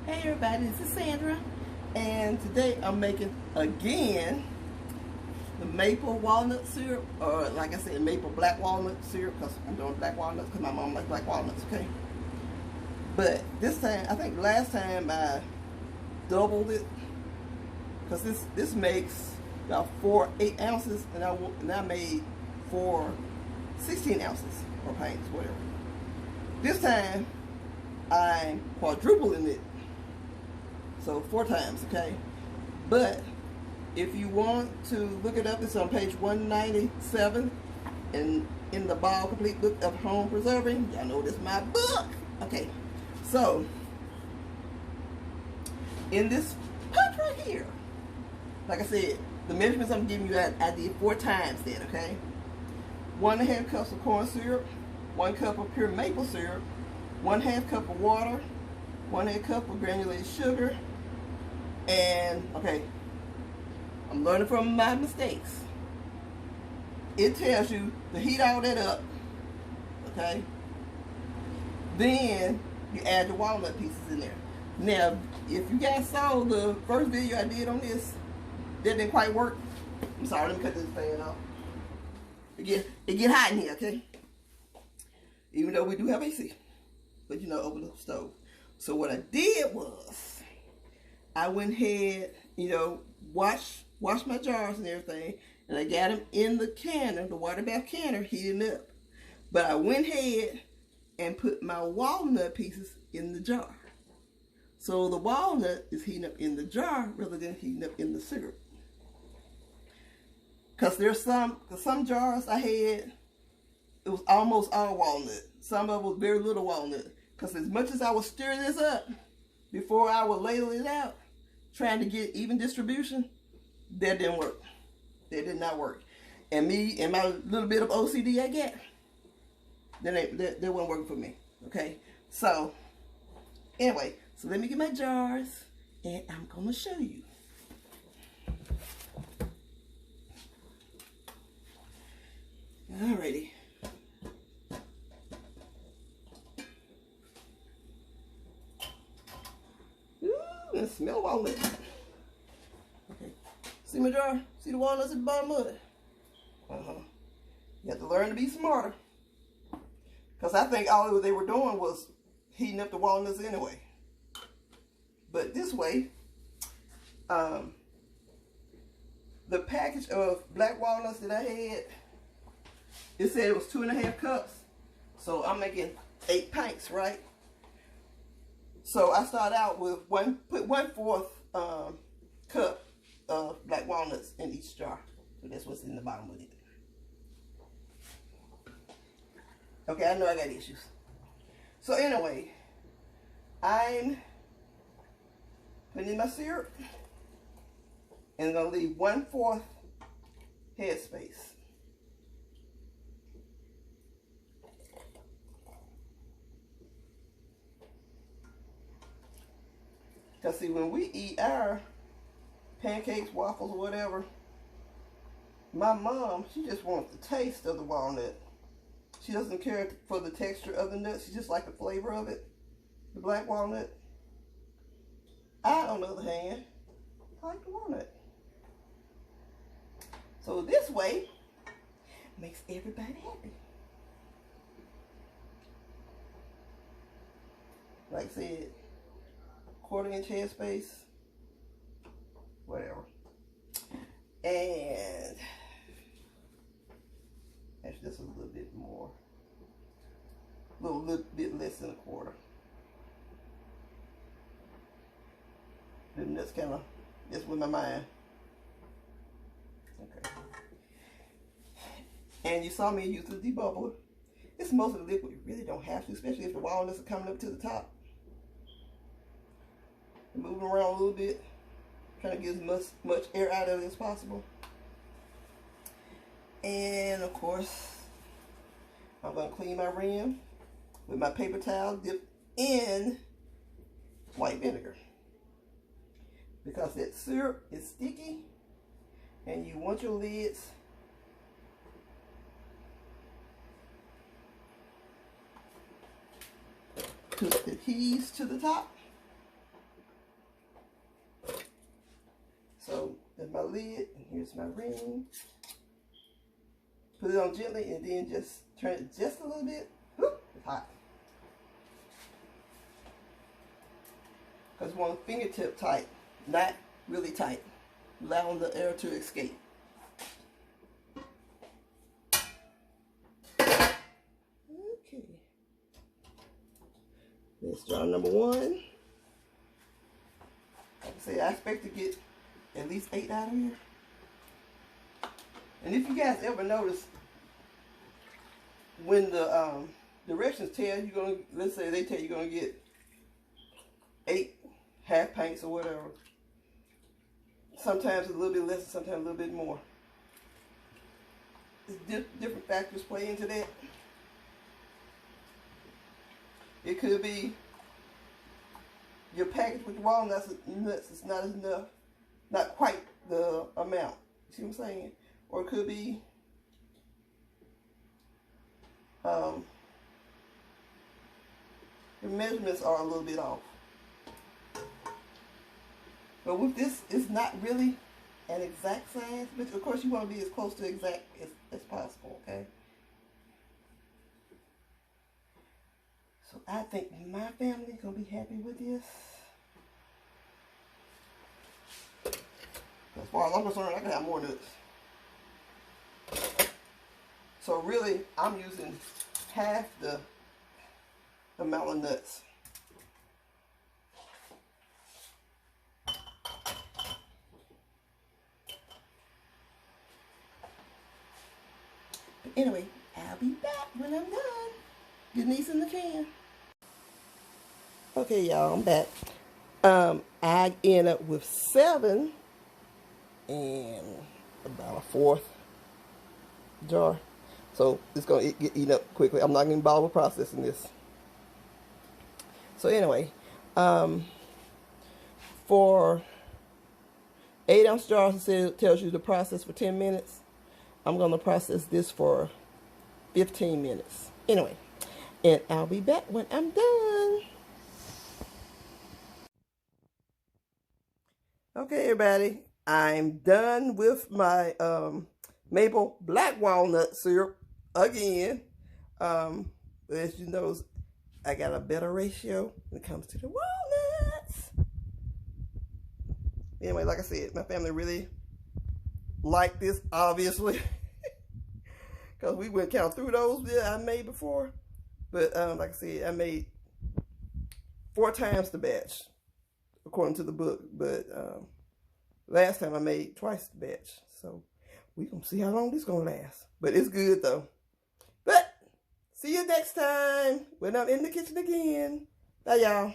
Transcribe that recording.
Hey everybody, this is Sandra, and today I'm making again the maple walnut syrup, or like I said, maple black walnut syrup, because I'm doing black walnuts because my mom likes black walnuts, okay? But this time, I think last time I doubled it, because this makes about 8 ounces, and I made 16 ounces, or pints, whatever. This time, I'm quadrupling it. So 4 times, okay? But if you want to look it up, it's on page 197 in the Ball Complete Book of Home Preserving. Y'all know this is my book. Okay, so in this punch right here, like I said, the measurements I'm giving you, I did 4 times then, okay? 1½ cups of corn syrup, 1 cup of pure maple syrup, 1/2 cup of water, 1/2 cup of granulated sugar, and okay, I'm learning from my mistakes. It tells you to heat all that up, okay? Then you add the walnut pieces in there. Now, if you guys saw the first video I did on this, that didn't quite work. I'm sorry, let me cut this fan off. It get hot in here, okay? Even though we do have AC, but you know, over the stove. So what I did was, I went ahead, you know, washed my jars and everything, and I got them in the canner, the water bath canner, heating up. But I went ahead and put my walnut pieces in the jar. So the walnut is heating up in the jar rather than heating up in the syrup. Because there's some jars I had, it was almost all walnut. Some of it was very little walnut. Because as much as I would stir this up before I would ladle it out, trying to get even distribution, that didn't work. That did not work. And me and my little bit of OCD I get, that wasn't working for me. Okay? So, anyway, so let me get my jars and I'm going to show you. Alrighty. And smell walnut. Okay. See my jar? See the walnuts at the bottom of it? You have to learn to be smarter. Because I think all they were doing was heating up the walnuts anyway. But this way, the package of black walnuts that I had, it said it was 2½ cups. So I'm making 8 pints, right? So I start out with put 1/4 cup of black walnuts in each jar. So that's what's in the bottom of it. Okay, I know I got issues. So anyway, I'm putting in my syrup and I'm gonna leave 1/4 headspace. Because see, when we eat our pancakes, waffles, or whatever, my mom, she just wants the taste of the walnut. She doesn't care for the texture of the nut. She just likes the flavor of it, the black walnut. I, on the other hand, I like the walnut. So this way, makes everybody happy. Like I said, 1/4 inch headspace, whatever. And actually, this is a little bit more, a little bit less than 1/4. And that's kind of, that's with my mind. Okay. And you saw me use the debubbler. It's mostly liquid. You really don't have to, especially if the walnuts are coming up to the top. Moving around a little bit, trying to get as much air out of it as possible. And of course, I'm going to clean my rim with my paper towel dipped in white vinegar. Because that syrup is sticky and you want your lids to adhere to the top. There's my lid, and here's my ring. Put it on gently, and then just turn it just a little bit. Whoop, it's hot. Because we want a fingertip tight, not really tight. Allowing the air to escape. Okay. That's jar number 1. Like I say, I expect to get at least 8 out of here. And if you guys ever notice, when the directions tell you gonna, let's say they tell you're gonna get 8 half pints or whatever. Sometimes a little bit less, sometimes a little bit more. Different factors play into that. It could be your package with walnuts is not enough, not quite the amount. See what I'm saying? Or it could be the measurements are a little bit off. But with this, it's not really an exact science, but of course you want to be as close to exact as possible, okay? So I think my family is going to be happy with this. As far as I'm concerned, I can have more nuts. So really, I'm using half the amount of nuts. But anyway, I'll be back when I'm done. Getting these in the can. Okay, y'all, I'm back. I end up with 7 and about a 4th jar. So it's going to get eaten up quickly. I'm not going to bother processing this. So anyway, for 8-ounce jars, it tells you to process for 10 minutes. I'm going to process this for 15 minutes. Anyway, and I'll be back when I'm done. Okay, everybody, I'm done with my maple black walnut syrup again. As you know, I got a better ratio when it comes to the walnuts. Anyway, like I said, my family really liked this, obviously, because we went count through those that I made before. But like I said, I made 4 times the batch, according to the book. But last time I made twice the batch. So we're going to see how long this going to last. But it's good, though. But see you next time when I'm in the kitchen again. Bye, y'all.